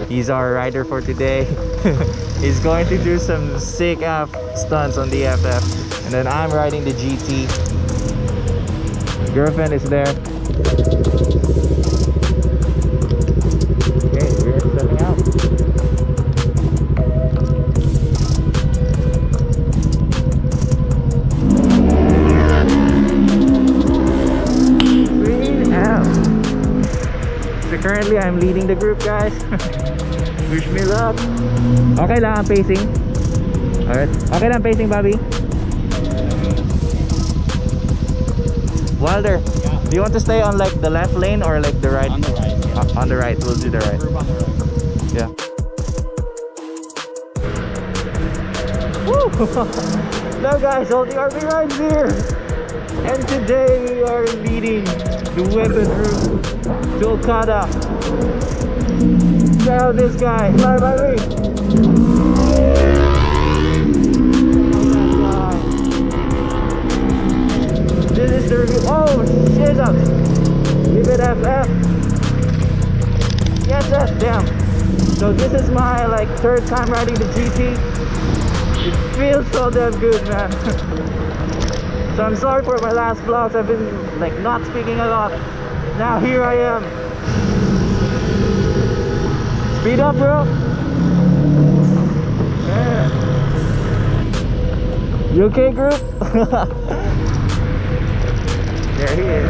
He's our rider for today. He's going to do some sick stunts on the FF, and then I'm riding the GT. Girlfriend is there. Okay, we're stepping out. So currently I'm leading the group, guys. Wish me luck. Okay lang ang pacing. Alright. Okay lang ang pacing, Bobby. Wilder, yeah. Do you want to stay on like the left lane or like the right? On the right. Yeah. On the right, we'll do the right. On the right. Yeah. Woo! Now guys, OTRP rides here. And today we are leading the Weped group to Okada. Check out this guy, Flyby. This is the review. Oh, Jesus! Weped FF. Yes, damn. So this is my like third time riding the GT. It feels so damn good, man. So I'm sorry for my last vlogs. I've been like not speaking a lot. Now here I am. Speed up, bro. Yeah. You okay, group? There he is.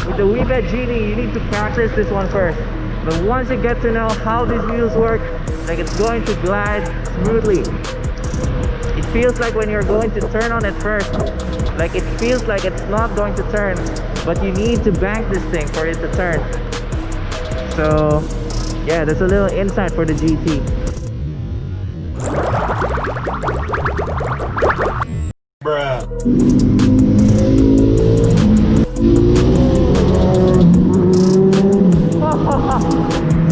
With the Weped GT, you need to practice this one first. But once you get to know how these wheels work, like it's going to glide smoothly. It feels like when you're going to turn on it first, like it feels like it's not going to turn, but you need to bank this thing for it to turn. So yeah, that's a little insight for the GT. Bruh.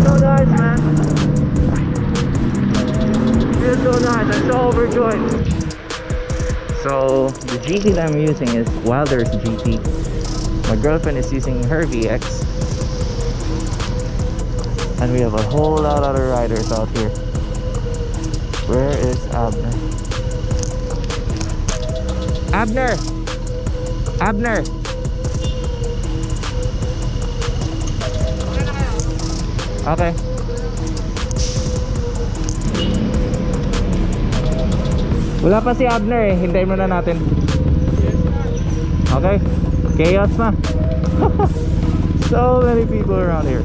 So nice, man. Feels so nice. I'm so overjoyed. So the GT that I'm using is Wilder's GT. My girlfriend is using her VX, and we have a whole lot of other riders out here. Where is Abner? Abner! Okay. Wala pa si Abner eh. Hintayin muna natin. Okay. Chaos na. So many people around here.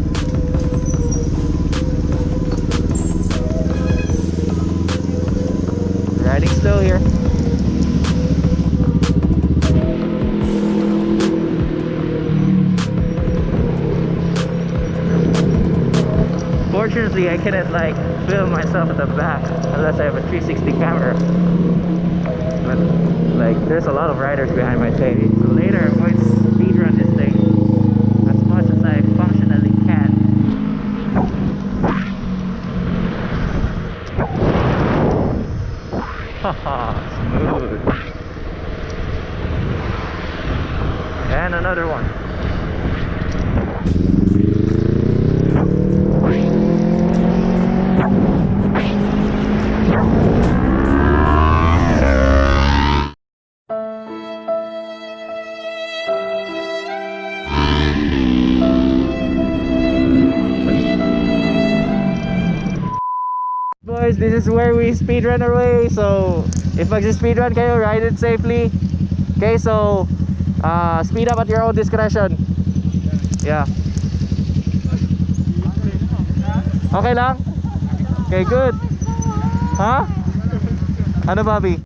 Riding slow here. Fortunately, I cannot like film myself at the back unless I have a 360 camera. But like, there's a lot of riders behind my face. So later, I'm going to speedrun this thing as much as I functionally can. Haha, smooth. And another one. Boys, this is where we speedrun our way. So if mag-speedrun kayo, ride it safely. Okay, so speed up at your own discretion. Yeah. Okay lang? Okay, good. Huh? Ano, Bobby?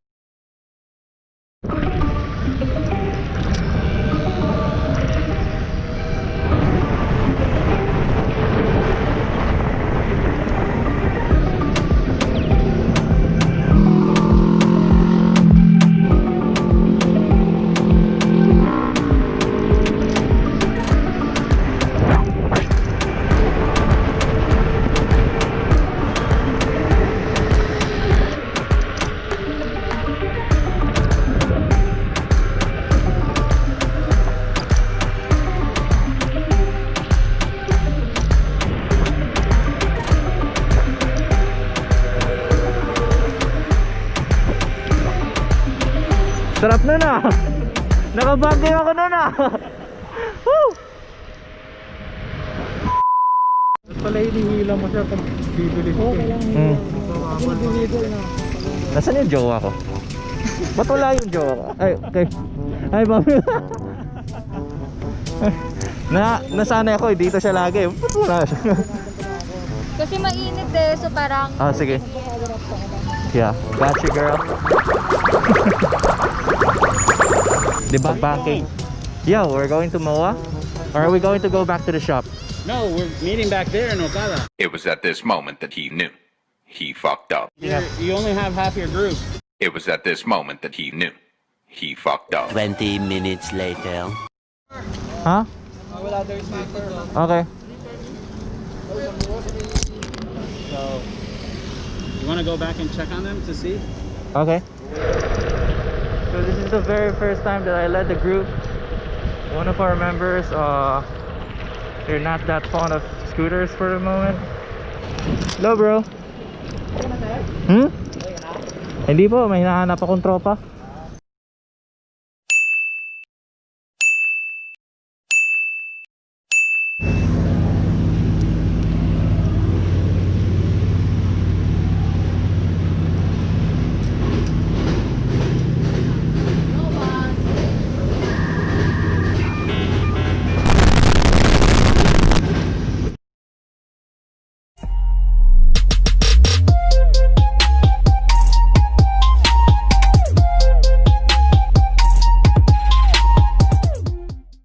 Sarap nun ah. Nakabagay ako nun ah. Woo! Pala hinihila mo siya pag bibili ko. Nasaan yung jowa ko? Ba't wala yung jowa ko? Ay, okay. Ay, mami. Nasanay ako eh, dito siya lagi. Ba't wala siya? Kasi mainit eh, so parang... Ah, sige. Yeah, gotcha girl. Diba banking? Yo, we're going to Moa? Or are we going to go back to the shop? No, we're meeting back there in Okada. It was at this moment that he knew. He fucked up. You only have half your group. It was at this moment that he knew. He fucked up. 20 minutes later. Huh? Okay. So, you want to go back and check on them to see? Okay. So this is the very first time that I led the group. One of our members, they're not that fond of scooters for the moment. Hello bro. Hmm? Hindi po, may hinahanap akong tropa.